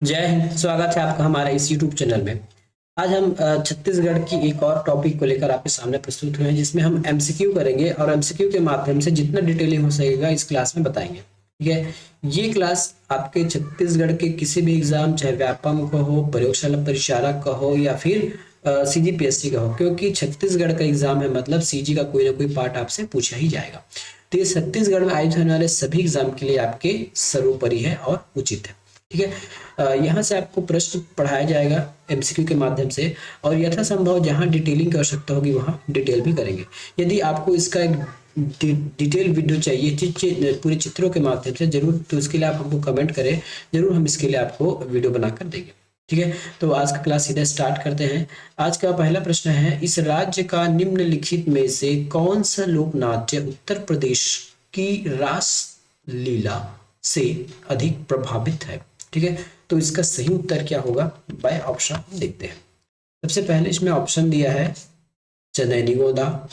जय हिंद। स्वागत है आपका हमारे इस YouTube चैनल में। आज हम छत्तीसगढ़ की एक और टॉपिक को लेकर आपके सामने प्रस्तुत हुए हैं, जिसमें हम एमसीक्यू करेंगे और एमसीक्यू के माध्यम से जितना डिटेलिंग हो सकेगा इस क्लास में बताएंगे। ठीक है, ये क्लास आपके छत्तीसगढ़ के किसी भी एग्जाम, चाहे व्यापम का हो, प्रयोगशाला परिचालक का हो या फिर सीजीपीएससी का हो, क्योंकि छत्तीसगढ़ का एग्जाम है मतलब सीजी का कोई ना कोई पार्ट आपसे पूछा ही जाएगा। तो ये छत्तीसगढ़ में आयोजित होने वाले सभी एग्जाम के लिए आपके सर्वोपरि है और उचित है। ठीक है, यहाँ से आपको प्रश्न पढ़ाया जाएगा एमसीक्यू के माध्यम से, और यथासंभव जहाँ डिटेलिंग की आवश्यकता होगी वहाँ डिटेल भी करेंगे। यदि आपको इसका एक डिटेल वीडियो चाहिए पूरे चित्रों के माध्यम से जरूर, तो उसके लिए आप हमको कमेंट करें, जरूर हम इसके लिए आपको वीडियो बनाकर देंगे। ठीक है, तो आज का क्लास सीधा स्टार्ट करते हैं। आज का पहला प्रश्न है, इस राज्य का निम्नलिखित में से कौन सा लोक नाट्य उत्तर प्रदेश की रास लीला से अधिक प्रभावित है? ठीक है, तो इसका सही उत्तर क्या होगा, बाय ऑप्शन देखते हैं। सबसे पहले इसमें ऑप्शन दिया है चंदैनी गोदा,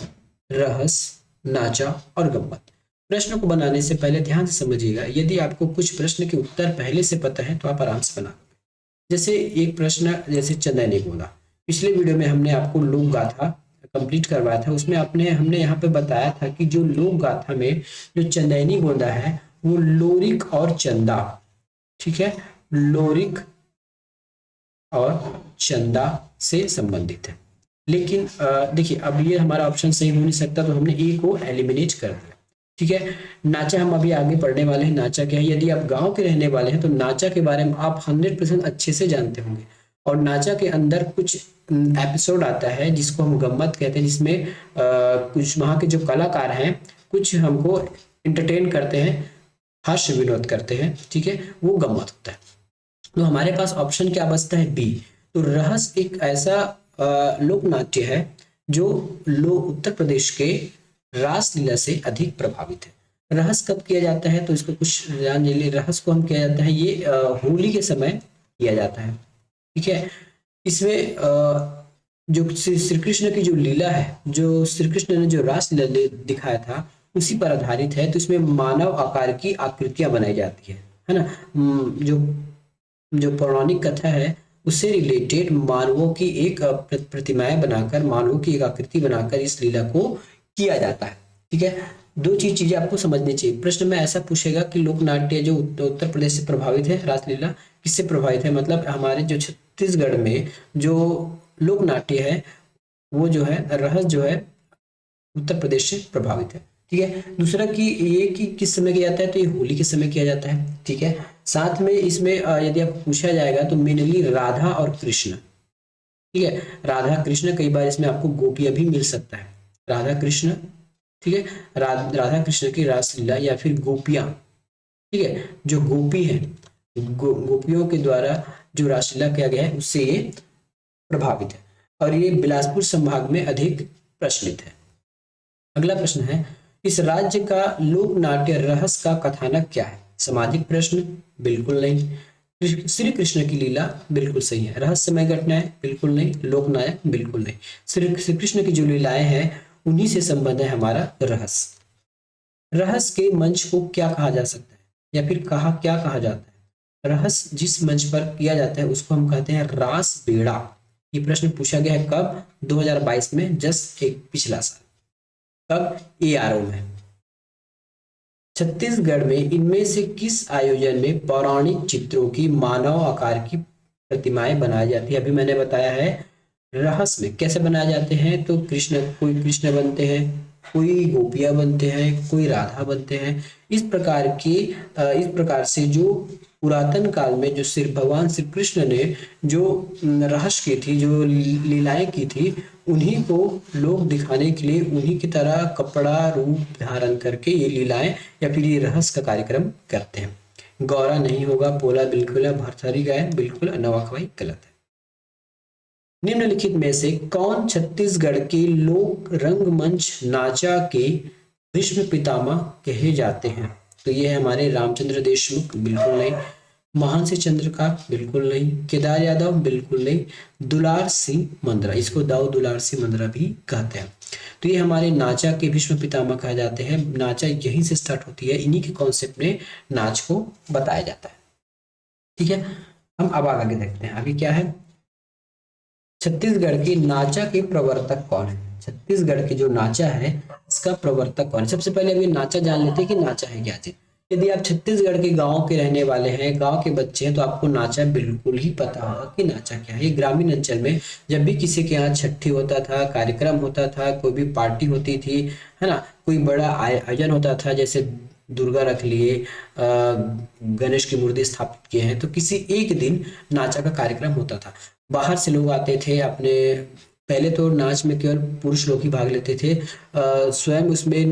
रहस, नाचा और गम्मत। प्रश्न को बनाने से पहले ध्यान से समझिएगा, यदि आपको कुछ प्रश्न के उत्तर पहले से पता है तो आप आराम से बना। जैसे एक प्रश्न, जैसे चंदैनी गोदा, पिछले वीडियो में हमने आपको लोक गाथा कंप्लीट करवाया था, उसमें हमने यहाँ पे बताया था कि जो लोक गाथा में जो चंदैनी गोदा है वो लोरिक और चंदा, ठीक है, लोरिक और चंदा से संबंधित है। लेकिन देखिए, अब ये हमारा ऑप्शन सही हो नहीं सकता, तो हमने ए को एलिमिनेट कर दिया। ठीक है, नाचा हम अभी आगे पढ़ने वाले हैं। नाचा क्या है, यदि आप गांव के रहने वाले हैं तो नाचा के बारे में आप 100% अच्छे से जानते होंगे। और नाचा के अंदर कुछ एपिसोड आता है जिसको हम गम्मत कहते हैं, जिसमें कुछ वहाँ के जो कलाकार हैं कुछ हमको इंटरटेन करते हैं, हास्य विनोद करते हैं। ठीक है, वो गम्मत होता है। तो हमारे पास ऑप्शन क्या बचता है, बी। तो रहस एक ऐसा लोक नाट्य है जो उत्तर प्रदेश के रासलीला से अधिक प्रभावित है। रहस कब किया जाता है, तो इसको कुछ जान लीजिए। रहस को हम किया जाता है, ये होली के समय किया जाता है। ठीक है, इसमें जो श्री कृष्ण की जो लीला है, जो श्री कृष्ण ने जो रासलीला दिखाया था उसी पर आधारित है। तो इसमें मानव आकार की आकृतियां बनाई जाती है ना। जो जो पौराणिक कथा है उससे रिलेटेड मानवों की एक प्रतिमाएं बनाकर, मानवों की एक आकृति बनाकर इस लीला को किया जाता है। ठीक है, दो चीजें आपको समझनी चाहिए। प्रश्न में ऐसा पूछेगा कि लोक नाट्य जो उत्तर प्रदेश से प्रभावित है, रासलीला किससे प्रभावित है, मतलब हमारे जो छत्तीसगढ़ में जो लोक नाट्य है वो जो है रहस्य जो है उत्तर प्रदेश से प्रभावित है। ठीक है, दूसरा कि ये कि किस समय किया जाता है, तो ये होली के समय किया जाता है। ठीक है, साथ में इसमें यदि आपको पूछा जाएगा तो मेनली राधा और कृष्ण। ठीक है, राधा कृष्ण, कई बार इसमें आपको गोपियां भी मिल सकता है, राधा कृष्ण। ठीक है, राधा कृष्ण की रासलीला या फिर गोपियां। ठीक है, जो गोपी है, गोपियों के द्वारा जो रासलीला किया गया है उससे ये प्रभावित है, और ये बिलासपुर संभाग में अधिक प्रचलित है। अगला प्रश्न है, इस राज्य का लोक नाट्य रहस्य का कथानक क्या है? सामाजिक प्रश्न, बिल्कुल नहीं। श्री कृष्ण की लीला, बिल्कुल सही है। रहस्यमय घटनाएं, बिल्कुल नहीं। लोकनायक, बिल्कुल नहीं। श्री कृष्ण की जो लीलाएं हैं उन्हीं से संबंध है हमारा रहस्य। रहस्य के मंच को क्या कहा जा सकता है, या फिर क्या कहा जाता है? रहस्य जिस मंच पर किया जाता है उसको हम कहते हैं रास बेड़ा। ये प्रश्न पूछा गया है कब? 2022 में, जस्ट एक पिछला साल। कब? एआरओ में। छत्तीसगढ़ में इनमें से किस आयोजन में पौराणिक चित्रों की मानव आकार की प्रतिमाएं बनाई जाती है? अभी मैंने बताया है रहस्य में कैसे बनाए जाते हैं, तो कोई कृष्ण बनते हैं, कोई गोपियां बनते हैं, कोई राधा बनते हैं। इस प्रकार से जो पुरातन काल में जो भगवान श्री कृष्ण ने जो रहस्य की थी, जो लीलाएं की थी, उन्हीं को लोग दिखाने के लिए उन्हीं की तरह कपड़ा रूप धारण करके ये लीलाएं या फिर ये रहस्य का कार्यक्रम करते हैं। गौरा नहीं होगा, पोला बिल्कुल है, भरथरी गायन बिल्कुल, नवाखवाई गलत है। निम्नलिखित में से कौन छत्तीसगढ़ के लोक रंगमंच नाचा के भीष्म पितामह कहे जाते हैं? तो ये है हमारे रामचंद्र देशमुख, बिल्कुल नहीं। महान सिंह चंद्रकार, बिल्कुल नहीं। केदार यादव, बिल्कुल नहीं। दुलार सिंह मंद्रा, इसको दाऊ दुलार सिंह मंद्रा भी कहते हैं। तो ये हमारे नाचा के भीष्म पितामह कहे जाते हैं। नाचा यहीं से स्टार्ट होती है, इन्हीं के कॉन्सेप्ट में नाच को बताया जाता है। ठीक है, हम अब आगे देखते हैं, आगे क्या है। छत्तीसगढ़ की नाचा के प्रवर्तक कौन है? छत्तीसगढ़ की जो नाचा है इसका प्रवर्तक कौन है? सबसे पहले अभी नाचा जान लेते हैं कि नाचा है क्या चीज। यदि आप छत्तीसगढ़ के गांव के रहने वाले हैं, गांव के बच्चे हैं, तो आपको नाचा बिल्कुल ही पता होगा कि नाचा क्या है। ये ग्रामीण अंचल में जब भी किसी के यहाँ छठी होता था, कार्यक्रम होता था, कोई भी पार्टी होती थी, है ना, कोई बड़ा आयोजन होता था, जैसे दुर्गा रख लिए, गणेश की मूर्ति स्थापित किए हैं, तो किसी एक दिन नाचा का कार्यक्रम होता था। बाहर से लोग आते थे अपने, पहले तो नाच में केवल पुरुष लोग ही भाग लेते थे, स्वयं उसमें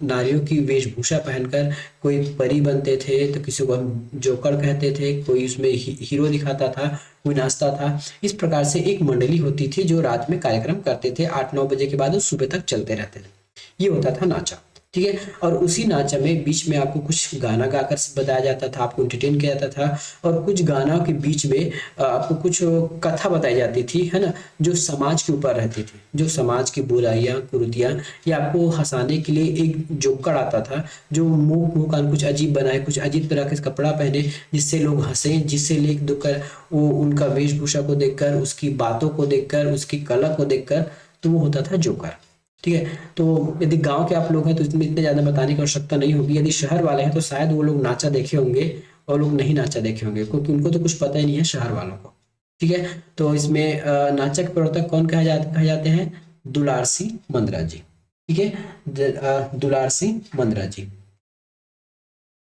नारियों की वेशभूषा पहनकर कोई परी बनते थे, तो किसी को हम जोकर कहते थे, कोई उसमें हीरो दिखाता था, कोई नाचता था। इस प्रकार से एक मंडली होती थी जो रात में कार्यक्रम करते थे, 8-9 बजे के बाद वो सुबह तक चलते रहते थे। ये होता था नाचा, ठीक है। और उसी नाचा में बीच में आपको कुछ गाना गाकर बताया जाता था, आपको एंटरटेन किया जाता था, और कुछ गाना के बीच में आपको कुछ कथा बताई जाती थी, है ना, जो समाज के ऊपर रहती थी, जो समाज की बुराइयां कुरीतियां, या आपको हंसाने के लिए एक जोकर आता था जो मुंह मुंह कान कुछ अजीब बनाए, कुछ अजीब तरह के कपड़ा पहने, जिससे लोग हंसे, जिससे लोग वो उनका वेशभूषा को देखकर, उसकी बातों को देखकर, उसकी कला को देखकर, तो वो होता था जोकर, ठीक है। तो यदि गांव के आप लोग हैं तो इसमें इतने ज्यादा बताने की आवश्यकता नहीं होगी। यदि शहर वाले हैं तो शायद वो लोग नाचा देखे होंगे और लोग नहीं नाचा देखे होंगे, क्योंकि उनको तो कुछ पता ही नहीं है शहर वालों को, ठीक है। तो इसमें नाचा के प्रवर्तक कौन कहे जाते हैं? दुलार सिंह मंदरा जी, ठीक है, दुलार सिंह मंदरा जी।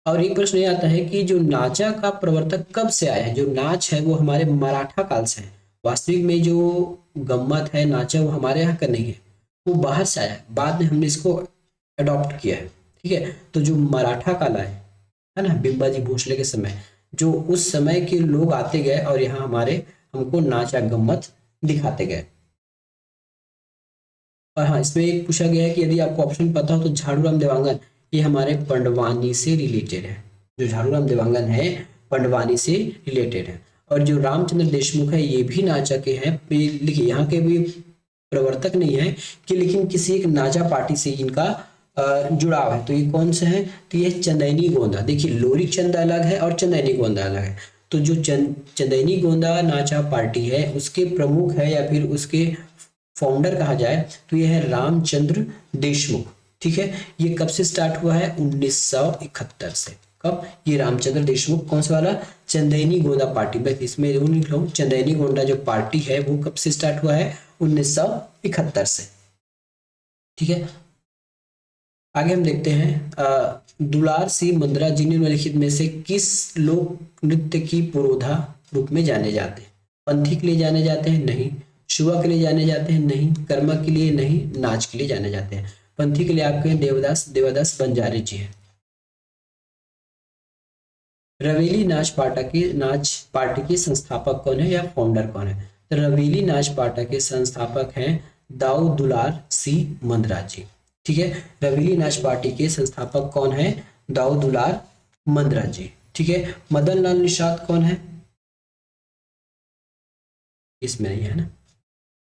और एक प्रश्न ये आता है कि जो नाचा का प्रवर्तक कब से आया है? जो नाच है वो हमारे मराठा काल से है। वास्तविक में जो गम्मत है, नाचा, वो हमारे यहाँ का नहीं है, वो बाहर से आया है, बाद में हमने इसको अडॉप्ट किया है, ठीक है। तो जो मराठा काल है ना, बिंबाजी भोसले के समय, जो उस समय के लोग आते गए और यहाँ हमारे हमको नाचा गम्मत दिखाते गए। और हाँ, इसमें एक पूछा गया है कि यदि आपको ऑप्शन पता हो तो झाड़ूराम देवांगन, ये हमारे पंडवानी से रिलेटेड है। जो झाड़ूराम देवांगन है पंडवानी से रिलेटेड है। और जो रामचंद्र देशमुख है ये भी नाचा के हैं। देखिए यहाँ के भी प्रवर्तक नहीं है कि, लेकिन किसी एक नाचा पार्टी से इनका जुड़ाव है। तो ये कौन से हैं? तो ये चंदैनी गोंदा। देखिए लोरी चंदा अलग है और चंदैनी गोंदा अलग है। तो जो चंदैनी गोंदा नाचा पार्टी है उसके प्रमुख है या फिर उसके फाउंडर कहा जाए तो ये है रामचंद्र देशमुख, ठीक है। ये कब से स्टार्ट हुआ है? 1971 से। कब? ये रामचंद्र देशमुख कौन सा वाला? चंदैनी गोंदा पार्टी। बस इसमें जरूर लिख लो, चंदैनी गोंदा जो पार्टी है वो कब से स्टार्ट हुआ है? 1971 से, ठीक है। आगे हम देखते हैं दुलार सिंह मंदरा जी निम्नलिखित में से किस लोक नृत्य की पुरोधा रूप में जाने जाते हैं? पंथी के लिए जाने जाते हैं? नहीं। शुआ के लिए जाने जाते हैं? नहीं। कर्मा के लिए? नहीं। नाच के लिए जाने जाते हैं? पंथी के लिए आपके देवदास बंजारे जी हैं। रवेली नाच पार्टी के संस्थापक कौन है या फाउंडर कौन है? तो रवेली नाच पार्टी के संस्थापक हैं दाऊ दुलार सिंह मंदरा जी, ठीक है। रवेली नाच पार्टी के संस्थापक कौन है? दाऊ दुलार मंदरा जी, ठीक है। मदन लाल निषाद कौन है? इसमें नहीं है ना,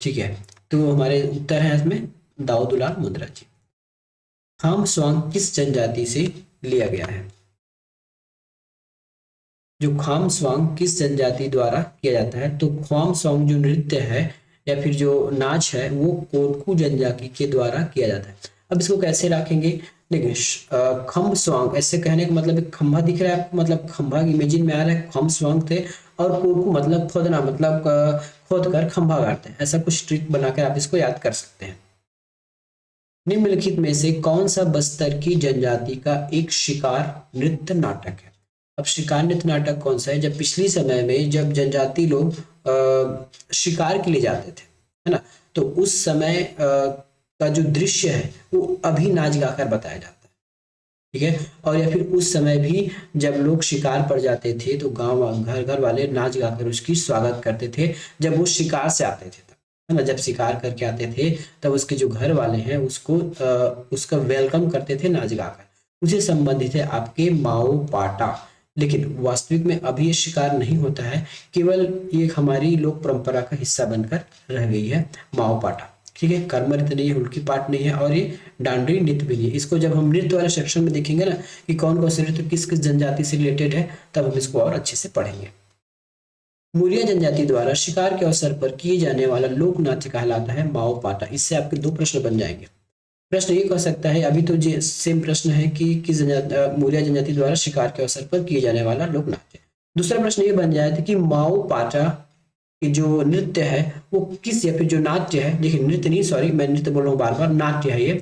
ठीक है। तो हमारे उत्तर है इसमें दाऊ दुलार मंदरा जी। खाम स्वांग किस जनजाति से लिया गया है? जो खाम स्वांग किस जनजाति द्वारा किया जाता है? तो खाम स्वांग जो नृत्य है या फिर जो नाच है वो कोटकू जनजाति के द्वारा किया जाता है। अब इसको कैसे रखेंगे? देखिए खम्ब स्वांग ऐसे कहने का मतलब एक खंभा दिख रहा है आपको, मतलब खंभा इमेजिन में आ रहा है, खम्ब स्वांग थे। और कोटकू मतलब खोदना, मतलब खोद कर खंभा गाड़ते हैं, ऐसा कुछ ट्रिक बनाकर आप इसको याद कर सकते हैं। निम्नलिखित में से कौन सा बस्तर की जनजाति का एक शिकार नृत्य नाटक है? अब शिकार नृत्य नाटक कौन सा है? जब पिछली समय में जब जनजाति लोग शिकार के लिए जाते थे, है ना, तो उस समय का जो दृश्य है वो अभी नाच गाकर बताया जाता है, ठीक है। और या फिर उस समय भी जब लोग शिकार पर जाते थे तो गांव घर घर वाले नाच गाकर उसकी स्वागत करते थे, जब वो शिकार से आते थे, है ना, जब शिकार करके आते थे तब उसके जो घर वाले हैं उसको उसका वेलकम करते थे नाच गाकर। उसे संबंधित है आपके माओ पाटा। लेकिन वास्तविक में अभी ये शिकार नहीं होता है, केवल ये हमारी लोक परंपरा का हिस्सा बनकर रह गई है माओ पाटा, ठीक है। कर्म नृत्य नहीं है, हुल्की पाट नहीं है, और ये डांडरी नृत्य भी नहीं है। इसको जब हम नृत्य वाले सेक्शन में देखेंगे ना कि कौन कौन से नृत्य किस किस जनजाति से रिलेटेड है, तब हम इसको और अच्छे से पढ़ेंगे। मुरिया जनजाति द्वारा शिकार के अवसर पर किए जाने वाला लोक नाट्य कहलाता है माओ पाटा। इससे आपके दो प्रश्न बन जाएंगे। प्रश्न ये कह सकता है, अभी तो ये सेम प्रश्न है कि किस मुरिया जनजाति द्वारा शिकार के अवसर पर किए जाने वाला लोक नाट्य। दूसरा प्रश्न ये बन जाए कि माओ पाटा की जो नृत्य है वो किस, या फिर जो नाट्य है, देखिए नृत्य नहीं, सॉरी मैं नृत्य बोल रहा हूँ बार बार, नाट्य है ये,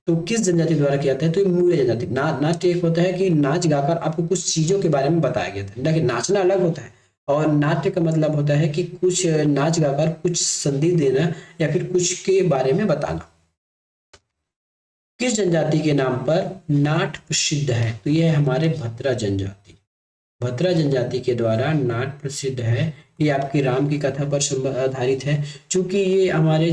तो किस जनजाति द्वारा किया जाता है, तो ये मुरिया जनजाति। नाट्य एक होता है कि नाच गाकर आपको कुछ चीजों के बारे में बताया गया था, देखिए नाचना अलग होता है, और नाट्य का मतलब होता है कि कुछ नाच गाकर कुछ संदेश देना या फिर कुछ के बारे में बताना। किस जनजाति के नाम पर नाट प्रसिद्ध है, तो यह है हमारे भद्रा जनजाति। भद्रा जनजाति के द्वारा नाट प्रसिद्ध है। ये आपकी राम की कथा पर आधारित है। चूंकि ये हमारे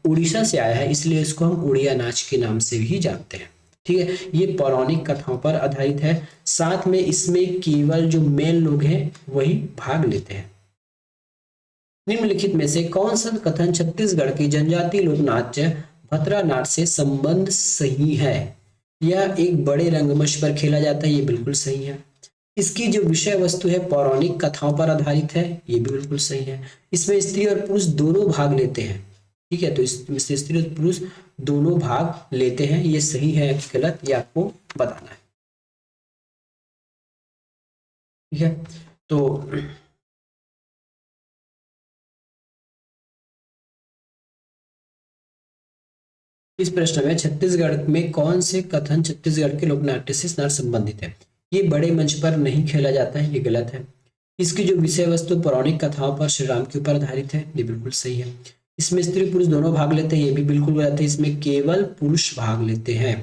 उड़ीसा से आया है, इसलिए इसको हम उड़िया नाच के नाम से भी जानते हैं। ठीक है, ये पौराणिक कथाओं पर आधारित है। साथ में इसमें केवल जो मेन लोग हैं वही भाग लेते हैं। निम्नलिखित में से कौन सा कथन छत्तीसगढ़ की जनजातीय लोक नाट्य भद्रा नाट से संबंध सही है? यह एक बड़े रंगमंच पर खेला जाता है, ये बिल्कुल सही है। इसकी जो विषय वस्तु है पौराणिक कथाओं पर आधारित है, ये भी बिल्कुल सही है। इसमें स्त्री और पुरुष दोनों भाग लेते हैं। ठीक है, तो इसमें स्त्री और पुरुष दोनों भाग लेते हैं, ये सही है कि गलत, ये आपको बताना है। ठीक है, तो इस प्रश्न में छत्तीसगढ़ में कौन से कथन छत्तीसगढ़ के लोक नाट्य से संबंधित है? ये बड़े मंच पर नहीं खेला जाता है, ये गलत है। इसकी जो विषय वस्तु पौराणिक कथाओं पर श्री राम के ऊपर आधारित है, ये बिल्कुल सही है। इसमें स्त्री पुरुष दोनों भाग लेते हैं, ये भी बिल्कुल गलत है। इसमें केवल पुरुष भाग लेते हैं।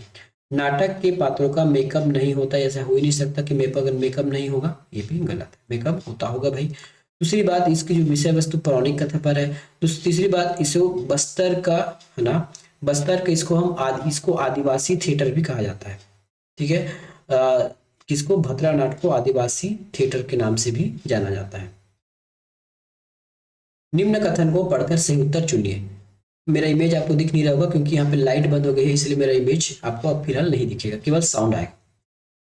नाटक के पात्रों का मेकअप नहीं होता, ऐसा हो ही नहीं सकता कि मेकअप नहीं होगा, ये भी गलत है, मेकअप होता होगा भाई। दूसरी बात, इसकी जो विषय वस्तु पौराणिक कथा पर है। तीसरी बात, इसको बस्तर का है ना, बस्तर का इसको आदिवासी थिएटर भी कहा जाता है। ठीक है, किसको? भद्रा नाट को आदिवासी थिएटर के नाम से भी जाना जाता है। निम्न कथन को पढ़कर सही उत्तर चुनिए। मेरा इमेज आपको दिख नहीं रहा होगा क्योंकि यहाँ पे लाइट बंद हो गई है, इसलिए मेरा इमेज आपको अब फिलहाल नहीं दिखेगा, केवल साउंड आएगा।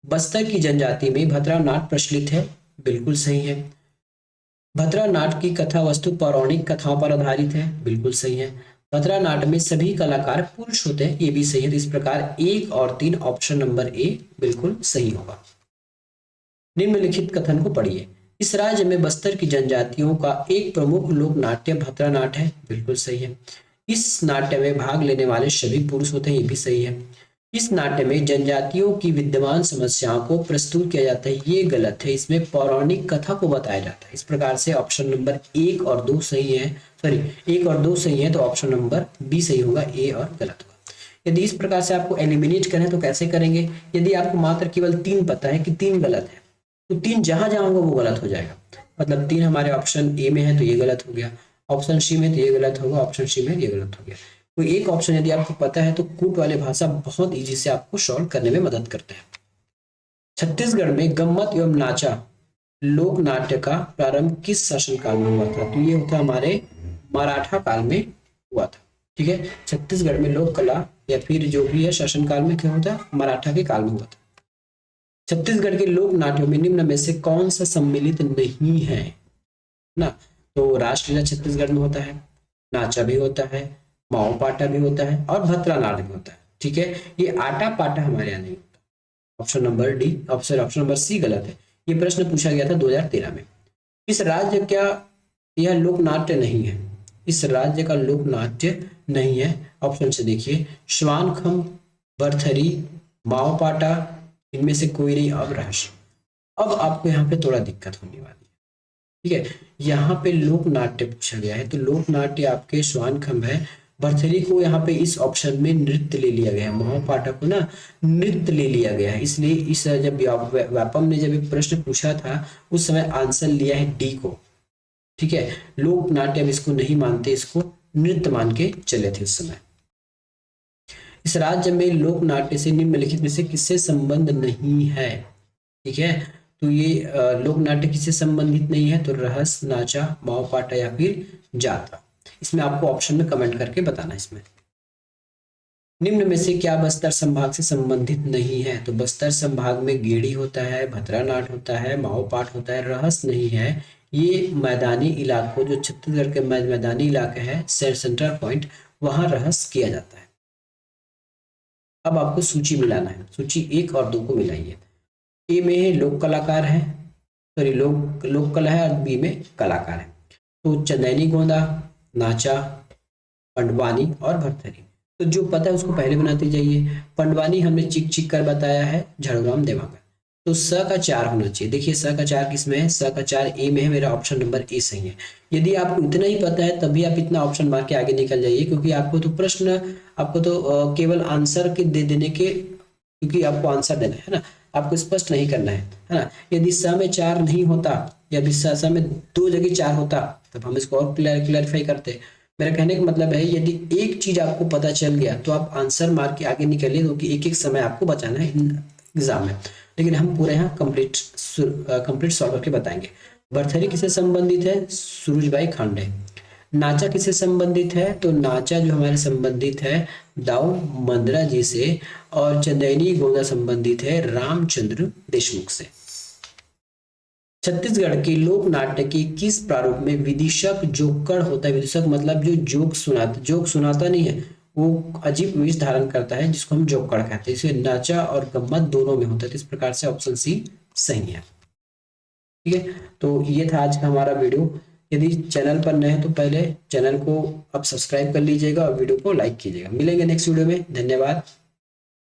बस्तर की जनजाति में भद्रा नाट प्रचलित है, बिल्कुल सही है। भद्रा नाट की कथा वस्तु पौराणिक कथाओं पर आधारित है, बिल्कुल सही है। भद्रा नाट में सभी कलाकार पुरुष होते हैं, ये भी सही है। तो इस प्रकार 1 और 3 ऑप्शन नंबर ए बिल्कुल सही होगा। निम्नलिखित कथन को पढ़िए। इस राज्य में बस्तर की जनजातियों का एक प्रमुख लोक नाट्य भद्रा नाट है, बिल्कुल सही है। इस नाट्य में भाग लेने वाले सभी पुरुष होते हैं, ये भी सही है। इस नाट्य में जनजातियों की विद्यमान समस्याओं को प्रस्तुत किया जाता है, ये गलत है। इसमें पौराणिक कथा को बताया जाता है। इस प्रकार से ऑप्शन नंबर 1 और 2 सही है, सॉरी 1 और 2 सही है, तो ऑप्शन नंबर बी सही होगा, ए और गलत होगा। यदि इस प्रकार से आपको एलिमिनेट करें तो कैसे करेंगे? यदि आपको मात्र केवल 3 पता है कि 3 गलत है, तो 3 जहां जहां होगा वो गलत हो जाएगा। मतलब 3 हमारे ऑप्शन ए में है तो ये गलत हो गया, ऑप्शन सी में तो ये गलत होगा, ऑप्शन सी में ये गलत हो गया। कोई एक ऑप्शन यदि आपको पता है तो कूट वाले भाषा बहुत इजी से आपको सॉल्व करने में मदद करते हैं। छत्तीसगढ़ में गम्मत एवं नाचा लोक नाट्य का प्रारंभ किस शासनकाल में हुआ था? तो ये होता हमारे मराठा काल में हुआ था। ठीक है, छत्तीसगढ़ में लोक कला या फिर जो भी है शासनकाल में क्या होता है? मराठा के काल में हुआ था। छत्तीसगढ़ के लोक नाट्यों में निम्न में से कौन सा सम्मिलित नहीं है ना? तो रासलीला छत्तीसगढ़ में होता है, नाचा भी होता है, माओ पाटा भी होता है और भद्रा नाट भी होता है। ठीक है, ये आटा पाटा हमारे यहाँ नहीं होता। Option number D, option number C गलत है। ये प्रश्न पूछा गया था 2013 में। इस राज्य क्या यह लोक नाट्य नहीं है? इस राज्य का लोक नाट्य नहीं है। ऑप्शन से देखिए, श्वानखम, बरथरी, माओ पाटा, इनमें से कोई नहीं। अब रहस्य, अब आपको यहाँ पे थोड़ा दिक्कत होने वाली है। ठीक है, यहाँ पे लोक नाट्य पूछा गया है, तो लोक नाट्य आपके श्वानखंभ है। भरथरी को यहाँ पे इस ऑप्शन में नृत्य ले लिया गया है, महापाठा को ना नृत्य ले लिया गया है। इसलिए इस जब व्यापम ने जब ये प्रश्न पूछा था उस समय आंसर लिया है डी को। ठीक है, लोक नाट्य हम इसको नहीं मानते, इसको नृत्य मान के चले थे उस समय। इस राज्य में लोक नाट्य से निम्नलिखित में से किससे संबंध नहीं है? ठीक है, तो ये लोक नाट्य किससे संबंधित नहीं है? तो रहस्य, नाचा, माओ पाटा या फिर जात्रा। इसमें आपको ऑप्शन में कमेंट करके बताना। इसमें निम्न में से क्या बस्तर संभाग से संबंधित नहीं है? तो बस्तर संभाग में गेड़ी होता है, भद्रा नाट होता है, माओ पाठ होता है, रहस्य नहीं है, ये मैदानी इलाकों, जो छत्तीसगढ़ के मैदानी इलाके हैं, सेंट्रल पॉइंट, वहां रहस्य किया जाता है। अब आपको सूची मिलाना है, सूची 1 और 2 को मिलाइए। ए में है लोक कलाकार है, सॉरी लोक कला है, और बी में कलाकार है। तो चंदैनी गोंदा, नाचा, पंडवानी और भरथरी। तो जो पता है उसको पहले बनाते जाइए। पंडवानी हमने चिक चिक कर बताया है, झड़ग्राम देवांगन। तो स का 4 होना चाहिए। देखिए स का 4 किस में है, स का 4 ए में है, मेरा ऑप्शन नंबर ए सही है। यदि आपको इतना ही पता है तभी आप इतना ऑप्शन मार के आगे निकल जाइए, क्योंकि आपको तो प्रश्न, आपको तो केवल आंसर के दे देने के, क्योंकि आपको आंसर देना है ना, आपको स्पष्ट नहीं करना है ना। यदि स में 4 नहीं होता, यदि स में 2 जगह 4 होता, तब हम इसको और क्लैरिफाई करते। मेरा कहने का मतलब है, यदि एक चीज आपको पता चल गया तो आप आंसर मार के आगे निकलिए, क्योंकि एक एक समय आपको बचाना है एग्जाम में। लेकिन हम पूरे यहाँ कंप्लीट सॉल्व करके बताएंगे। भरथरी किससे संबंधित है, सूरजबाई खांडे। नाचा किससे संबंधित है, तो नाचा जो हमारे संबंधित है दाऊ मंदरा जी से, और चंदैनी गोंदा संबंधित है रामचंद्र देशमुख से। छत्तीसगढ़ के लोक नाट्य के किस प्रारूप में विदिशक जोकड़ होता है। विदिशक मतलब जो जोक सुनाता नहीं है, वो अजीब वेश धारण करता है, जिसको हम जोकड़ कहते हैं। इसे नाचा और गम्मत दोनों में होता है। तो इस प्रकार से ऑप्शन सी सही है। ठीक है, तो ये था आज का हमारा वीडियो। यदि चैनल पर नए हैं तो पहले चैनल को अब सब्सक्राइब कर लीजिएगा और वीडियो को लाइक कीजिएगा। मिलेंगे नेक्स्ट वीडियो में, धन्यवाद।